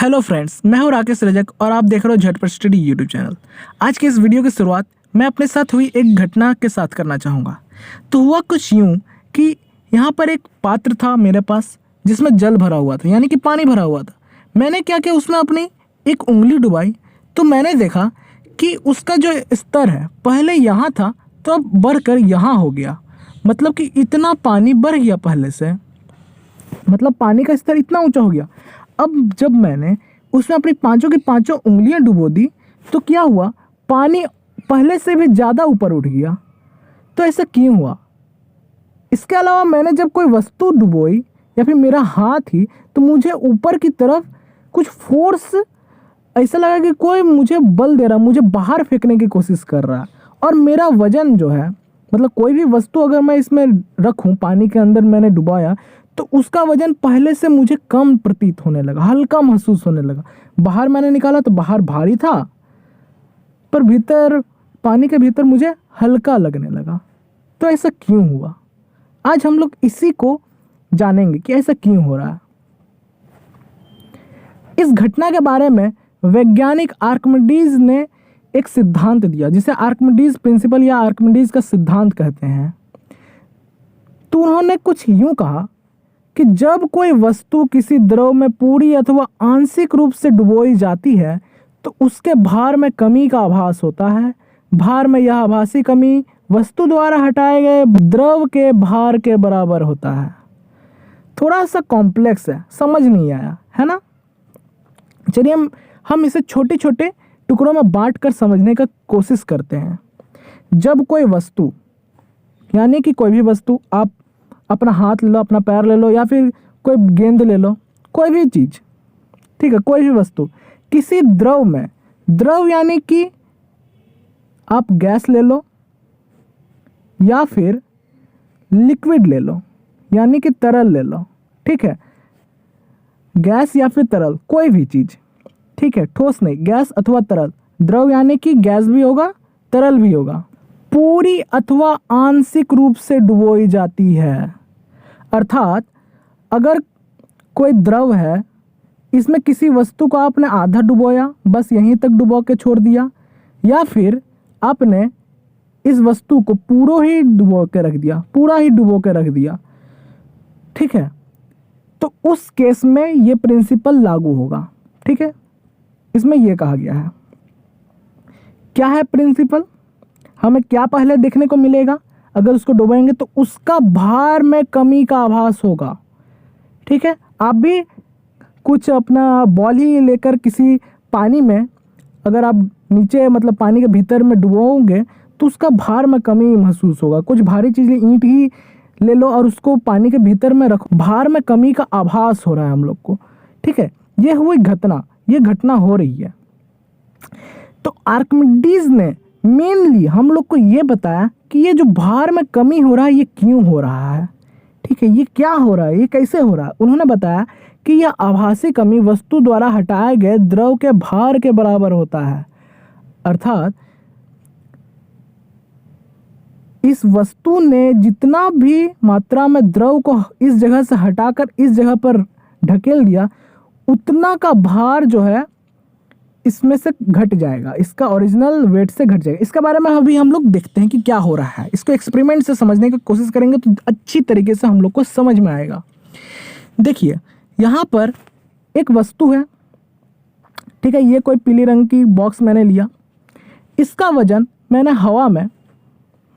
Hello friends, मैं हूं राकेश रजक और आप देख रहे हो झटपट स्टडी यूट्यूब चैनल। आज के इस वीडियो की शुरुआत मैं अपने साथ हुई एक घटना के साथ करना चाहूँगा। तो हुआ कुछ यूँ कि यहाँ पर एक पात्र था मेरे पास जिसमें जल भरा हुआ था, यानी कि पानी भरा हुआ था। मैंने क्या किया, उसमें अपनी एक उंगली डुबाई तो मैंने देखा कि उसका जो स्तर है पहले यहाँ था तो अब बढ़कर यहाँ हो गया। मतलब कि इतना पानी बढ़ गया पहले से, मतलब पानी का स्तर इतना ऊंचा हो गया। अब जब मैंने उसमें अपनी पांचों की पांचों उंगलियां डुबो दी तो क्या हुआ, पानी पहले से भी ज़्यादा ऊपर उठ गया। तो ऐसा क्यों हुआ? इसके अलावा मैंने जब कोई वस्तु डुबोई या फिर मेरा हाथ ही, तो मुझे ऊपर की तरफ कुछ फोर्स ऐसा लगा कि कोई मुझे बल दे रहा, मुझे बाहर फेंकने की कोशिश कर रहा है। और मेरा वजन जो है, मतलब कोई भी वस्तु अगर मैं इसमें रखूं, पानी के अंदर मैंने डुबाया तो उसका वजन पहले से मुझे कम प्रतीत होने लगा, हल्का महसूस होने लगा। बाहर मैंने निकाला तो बाहर भारी था, पर भीतर पानी के भीतर मुझे हल्का लगने लगा। तो ऐसा क्यों हुआ? आज हम लोग इसी को जानेंगे कि ऐसा क्यों हो रहा है। इस घटना के बारे में वैज्ञानिक आर्किमिडीज ने एक सिद्धांत दिया जिसे आर्किमिडीज प्रिंसिपल या आर्किमिडीज का सिद्धांत कहते हैं। तो उन्होंने कुछ यूं कहा कि जब कोई वस्तु किसी द्रव में पूरी अथवा आंशिक रूप से डुबोई जाती है तो उसके भार में कमी का आभास होता है। भार में यह आभासी कमी वस्तु द्वारा हटाए गए द्रव के भार के बराबर होता है। थोड़ा सा कॉम्प्लेक्स है, समझ नहीं आया है ना? चलिए हम इसे छोटे छोटे टुकड़ों में बांट कर समझने का कोशिश करते हैं। जब कोई वस्तु, यानी कि कोई भी वस्तु, आप अपना हाथ ले लो, अपना पैर ले लो, या फिर कोई गेंद ले लो, कोई भी चीज़, ठीक है, कोई भी वस्तु किसी द्रव में, द्रव यानी कि आप गैस ले लो या फिर लिक्विड ले लो, यानी कि तरल ले लो, ठीक है, गैस या फिर तरल, कोई भी चीज़, ठीक है, ठोस नहीं, गैस अथवा तरल। द्रव यानी कि गैस भी होगा, तरल भी होगा, पूरी अथवा आंशिक रूप से डुबोई जाती है। अर्थात अगर कोई द्रव है, इसमें किसी वस्तु को आपने आधा डुबोया, बस यहीं तक डुबो के छोड़ दिया, या फिर आपने इस वस्तु को पूरा ही डुबो के रख दिया, पूरा ही डुबो के रख दिया, ठीक है, तो उस केस में ये प्रिंसिपल लागू होगा। ठीक है, इसमें यह कहा गया है। क्या है प्रिंसिपल? हमें क्या पहले देखने को मिलेगा? अगर उसको डुबाएंगे तो उसका भार में कमी का आभास होगा। ठीक है, आप भी कुछ अपना बॉल ही लेकर किसी पानी में, अगर आप नीचे मतलब पानी के भीतर में डुबाओगे तो उसका भार में कमी महसूस होगा। कुछ भारी चीज़, ईंट ही ले लो और उसको पानी के भीतर में रखो, भार में कमी का आभास हो रहा है हम लोग को। ठीक है, ये हुई घटना, ये घटना हो रही है। तो आर्किमिडीज ने मेनली हम लोग को ये बताया कि ये जो भार में कमी हो रहा है ये क्यों हो रहा है। ठीक है, ये क्या हो रहा है, ये कैसे हो रहा है? उन्होंने बताया कि यह आभासी कमी वस्तु द्वारा हटाए गए द्रव के भार के बराबर होता है। अर्थात इस वस्तु ने जितना भी मात्रा में द्रव को इस जगह से हटाकर इस जगह पर ढकेल दिया, उतना का भार जो है इसमें से घट जाएगा, इसका ओरिजिनल वेट से घट जाएगा। इसके बारे में अभी हम लोग देखते हैं कि क्या हो रहा है। इसको एक्सपेरिमेंट से समझने की कोशिश करेंगे तो अच्छी तरीके से हम लोग को समझ में आएगा। देखिए, यहाँ पर एक वस्तु है, ठीक है, ये कोई पीली रंग की बॉक्स मैंने लिया, इसका वजन मैंने हवा में,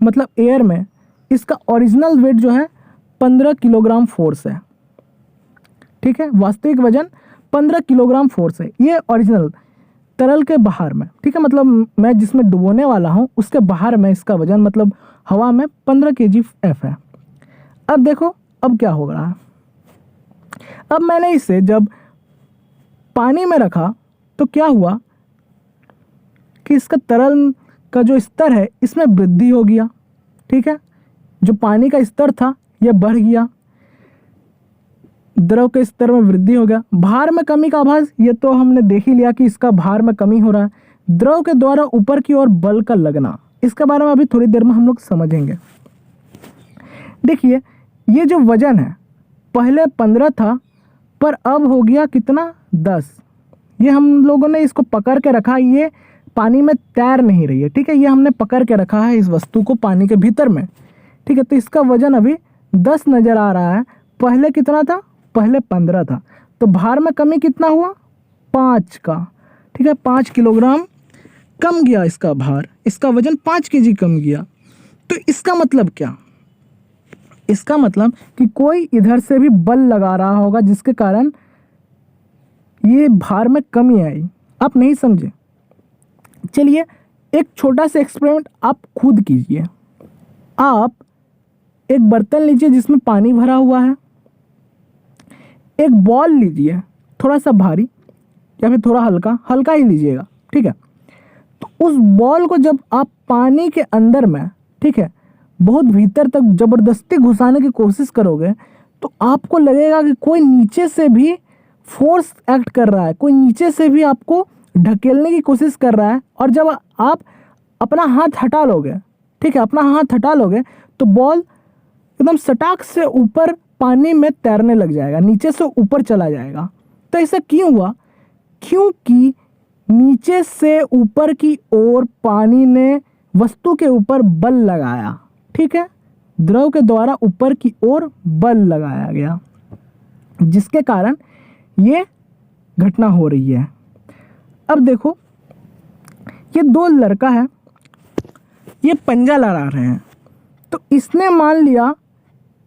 मतलब एयर में, इसका ओरिजिनल वेट जो है 15 किलोग्राम फोर्स है। ठीक है, वास्तविक वजन 15 किलोग्राम फोर्स है, ये ओरिजिनल तरल के बाहर में। ठीक है, मतलब मैं जिसमें डुबोने वाला हूँ उसके बाहर में इसका वजन, मतलब हवा में 15 kgf है। अब देखो अब क्या हो रहा है। अब मैंने इसे जब पानी में रखा तो क्या हुआ कि इसका तरल का जो स्तर है इसमें वृद्धि हो गया। ठीक है, जो पानी का स्तर था यह बढ़ गया, द्रव के स्तर में वृद्धि हो गया। भार में कमी का आभास, ये तो हमने देख ही लिया कि इसका भार में कमी हो रहा है। द्रव के द्वारा ऊपर की ओर बल का लगना, इसके बारे में अभी थोड़ी देर में हम लोग समझेंगे। देखिए, ये जो वजन है पहले 15 था, पर अब हो गया कितना? 10। ये हम लोगों ने इसको पकड़ के रखा, ये पानी में तैर नहीं रही है, ठीक है। ये हमने पकड़ के रखा है इस वस्तु को पानी के भीतर में, ठीक है। तो इसका वजन अभी 10 नज़र आ रहा है, पहले कितना था, पहले 15 था। तो भार में कमी कितना हुआ, 5 का, ठीक है। 5 किलोग्राम कम गया इसका भार, इसका वजन 5 केजी कम गया। तो इसका मतलब क्या, इसका मतलब कि कोई इधर से भी बल लगा रहा होगा जिसके कारण ये भार में कमी आई। आप नहीं समझे, चलिए एक छोटा सा एक्सपेरिमेंट आप खुद कीजिए। आप एक बर्तन लीजिए जिसमें पानी भरा हुआ है, एक बॉल लीजिए थोड़ा सा भारी या फिर थोड़ा हल्का, हल्का ही लीजिएगा, ठीक है। तो उस बॉल को जब आप पानी के अंदर में, ठीक है, बहुत भीतर तक ज़बरदस्ती घुसाने की कोशिश करोगे तो आपको लगेगा कि कोई नीचे से भी फोर्स एक्ट कर रहा है, कोई नीचे से भी आपको ढकेलने की कोशिश कर रहा है। और जब आप अपना हाथ हटा लोगे, ठीक है, अपना हाथ हटा लोगे तो बॉल एकदम सटाक से ऊपर पानी में तैरने लग जाएगा, नीचे से ऊपर चला जाएगा। तो ऐसा क्यों हुआ, क्योंकि नीचे से ऊपर की ओर पानी ने वस्तु के ऊपर बल लगाया, ठीक है। द्रव के द्वारा ऊपर की ओर बल लगाया गया, जिसके कारण ये घटना हो रही है। अब देखो, ये 2 लड़का है, ये पंजा लड़ा रहे हैं। तो इसने मान लिया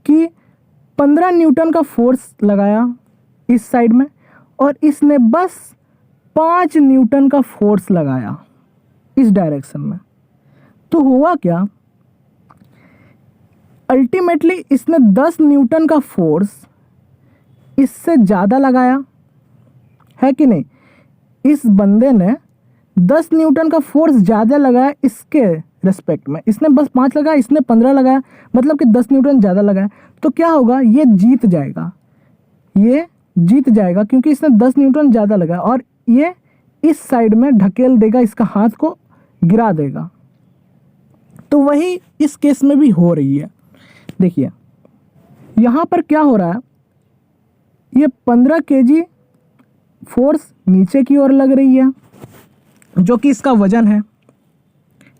कि 15 न्यूटन का फोर्स लगाया इस साइड में, और इसने बस 5 न्यूटन का फोर्स लगाया इस डायरेक्शन में। तो हुआ क्या, अल्टीमेटली इसने 10 न्यूटन का फोर्स इससे ज़्यादा लगाया है कि नहीं। इस बंदे ने 10 न्यूटन का फोर्स ज़्यादा लगाया इसके रिस्पेक्ट में, इसने बस 5 लगाया, इसने 15 लगाया, मतलब कि 10 न्यूटन ज़्यादा लगाया। तो क्या होगा, ये जीत जाएगा, ये जीत जाएगा क्योंकि इसने 10 न्यूटन ज़्यादा लगाया, और ये इस साइड में ढकेल देगा, इसका हाथ को गिरा देगा। तो वही इस केस में भी हो रही है। देखिए यहाँ पर क्या हो रहा है, ये 15 केजी फोर्स नीचे की ओर लग रही है जो कि इसका वजन है,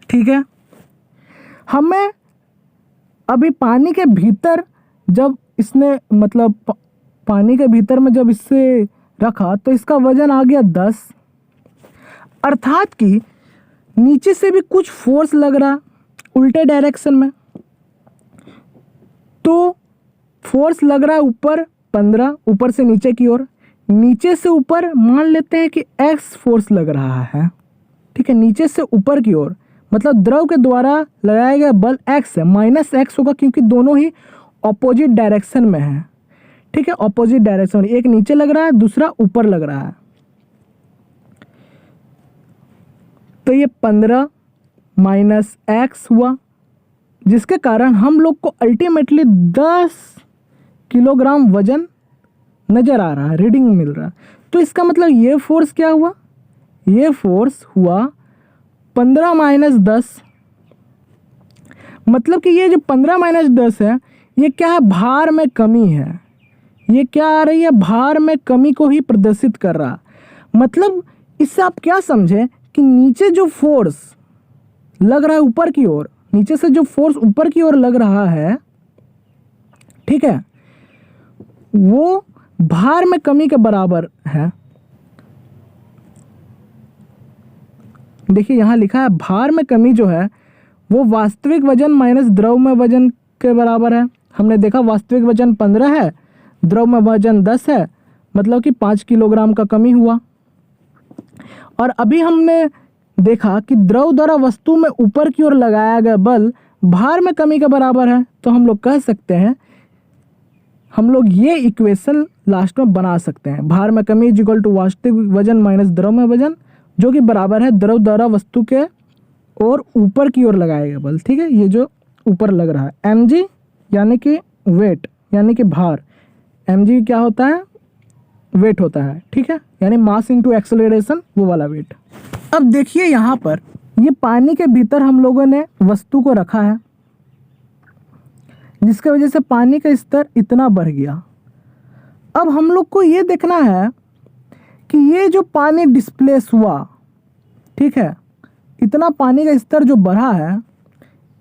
ठीक है। हमें अभी पानी के भीतर जब इसने मतलब पानी के भीतर में जब इससे रखा तो इसका वजन आ गया 10, अर्थात कि नीचे से भी कुछ फोर्स लग रहा उल्टे डायरेक्शन में। तो फोर्स लग रहा है ऊपर 15, ऊपर से नीचे की ओर, नीचे से ऊपर मान लेते हैं कि एक्स फोर्स लग रहा है, ठीक है। नीचे से ऊपर की ओर मतलब द्रव के द्वारा लगाया गया बल एक्स है, माइनस एक्स होगा क्योंकि दोनों ही ऑपोजिट डायरेक्शन में है, ठीक है। ऑपोजिट डायरेक्शन, एक नीचे लग रहा है, दूसरा ऊपर लग रहा है। तो ये 15 माइनस एक्स हुआ, जिसके कारण हम लोग को अल्टीमेटली 10 किलोग्राम वजन नज़र आ रहा है, रीडिंग मिल रहा है। तो इसका मतलब ये फोर्स क्या हुआ, ये फोर्स हुआ 15 माइनस 10, मतलब कि ये जो 15 माइनस 10 है ये क्या है, भार में कमी है। ये क्या आ रही है, भार में कमी को ही प्रदर्शित कर रहा। मतलब इससे आप क्या समझे कि नीचे जो फोर्स लग रहा है ऊपर की ओर, नीचे से जो फोर्स ऊपर की ओर लग रहा है, ठीक है, वो भार में कमी के बराबर है। देखिए यहाँ लिखा है भार में कमी जो है वो वास्तविक वजन माइनस द्रव में वजन के बराबर है। हमने देखा वास्तविक वजन 15 है, द्रव में वजन 10 है, मतलब कि 5 किलोग्राम का कमी हुआ। और अभी हमने देखा कि द्रव द्वारा वस्तु में ऊपर की ओर लगाया गया बल भार में कमी के बराबर है। तो हम लोग कह सकते हैं, हम लोग ये इक्वेशन लास्ट में बना सकते हैं, भार में कमी इज इक्वल टू वास्तविक वजन माइनस द्रव में वजन, जो कि बराबर है द्रव द्वारा वस्तु के और ऊपर की ओर लगाया गया बल, ठीक है। ये जो ऊपर लग रहा है mg यानी कि वेट यानी कि भार, mg क्या होता है, वेट होता है, ठीक है, यानी मास इनटू एक्सेलरेशन, वो वाला वेट। अब देखिए यहाँ पर ये पानी के भीतर हम लोगों ने वस्तु को रखा है, जिसके वजह से पानी का स्तर इतना बढ़ गया। अब हम लोग को ये देखना है कि ये जो पानी डिस्प्लेस हुआ, ठीक है, इतना पानी का स्तर जो बढ़ा है,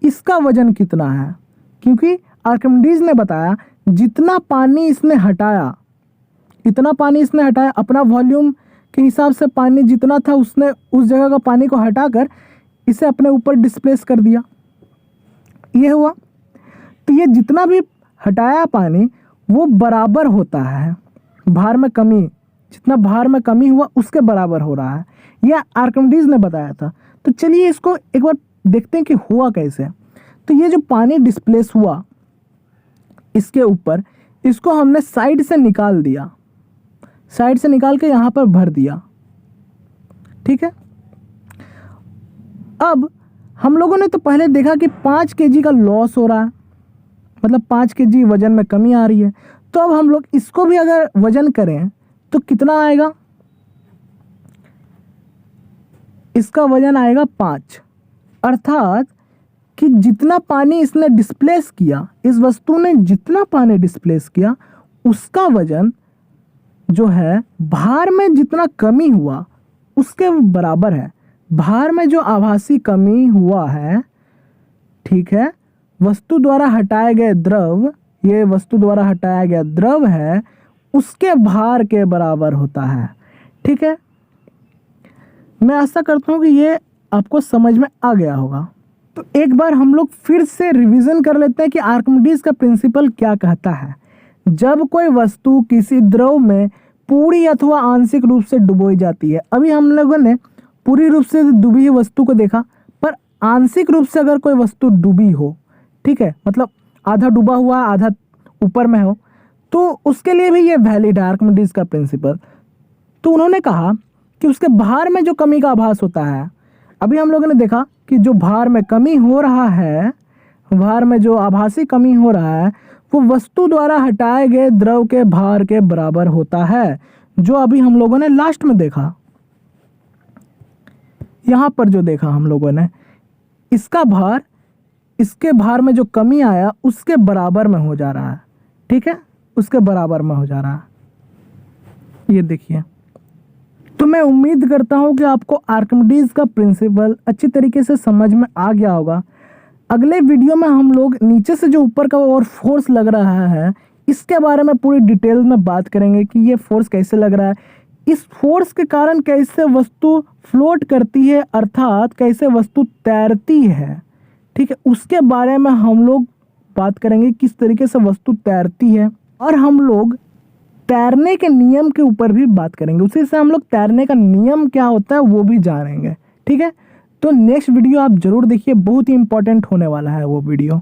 इसका वजन कितना है? क्योंकि आर्किमिडीज ने बताया जितना पानी इसने हटाया, इतना पानी इसने हटाया, अपना वॉल्यूम के हिसाब से पानी जितना था उसने उस जगह का पानी को हटाकर इसे अपने ऊपर डिस्प्लेस कर दिया, ये हुआ। तो ये जितना भी हटाया पानी वो बराबर होता है भार में कमी, जितना भार में कमी हुआ उसके बराबर हो रहा है, यह आर्किमिडीज ने बताया था। तो चलिए इसको एक बार देखते हैं कि हुआ कैसे। तो ये जो पानी डिस्प्लेस हुआ इसके ऊपर, इसको हमने साइड से निकाल दिया, साइड से निकाल के यहाँ पर भर दिया, ठीक है। अब हम लोगों ने तो पहले देखा कि 5 kg का लॉस हो रहा है, मतलब 5 kg वजन में कमी आ रही है। तो अब हम लोग इसको भी अगर वजन करें तो कितना आएगा? इसका वजन आएगा 5, अर्थात कि जितना पानी इसने डिस्प्लेस किया, इस वस्तु ने जितना पानी डिस्प्लेस किया उसका वजन जो है भार में जितना कमी हुआ उसके बराबर है। भार में जो आभासी कमी हुआ है, ठीक है, वस्तु द्वारा हटाए गए द्रव, ये वस्तु द्वारा हटाया गया द्रव है, उसके भार के बराबर होता है, ठीक है। मैं आशा करता हूँ कि ये आपको समझ में आ गया होगा। तो एक बार हम लोग फिर से रिवीजन कर लेते हैं कि आर्किमिडीज का प्रिंसिपल क्या कहता है। जब कोई वस्तु किसी द्रव में पूरी अथवा आंशिक रूप से डुबोई जाती है, अभी हम लोगों ने पूरी रूप से डूबी हुई वस्तु को देखा, पर आंशिक रूप से अगर कोई वस्तु डूबी हो, ठीक है, मतलब आधा डूबा हुआ आधा ऊपर में हो, तो उसके लिए भी ये वैलिड है आर्किमिडीज का प्रिंसिपल। तो उन्होंने कहा कि उसके भार में जो कमी का आभास होता है, अभी हम लोगों ने देखा कि जो भार में कमी हो रहा है, भार में जो आभासी कमी हो रहा है वो वस्तु द्वारा हटाए गए द्रव के भार के बराबर होता है, जो अभी हम लोगों ने लास्ट में देखा। यहाँ पर जो देखा हम लोगों ने, इसका भार इसके भार में जो कमी आया उसके बराबर में हो जा रहा है, ठीक है, उसके बराबर में हो जा रहा है, ये देखिए। तो मैं उम्मीद करता हूँ कि आपको आर्किमिडीज का प्रिंसिपल अच्छी तरीके से समझ में आ गया होगा। अगले वीडियो में हम लोग नीचे से जो ऊपर का और फोर्स लग रहा है इसके बारे में पूरी डिटेल में बात करेंगे कि ये फोर्स कैसे लग रहा है, इस फोर्स के कारण कैसे वस्तु फ्लोट करती है, अर्थात कैसे वस्तु तैरती है, ठीक है, उसके बारे में हम लोग बात करेंगे किस तरीके से वस्तु तैरती है। और हम लोग तैरने के नियम के ऊपर भी बात करेंगे, उसी से हम लोग तैरने का नियम क्या होता है वो भी जानेंगे, ठीक है। तो नेक्स्ट वीडियो आप जरूर देखिए, बहुत ही इंपॉर्टेंट होने वाला है वो वीडियो।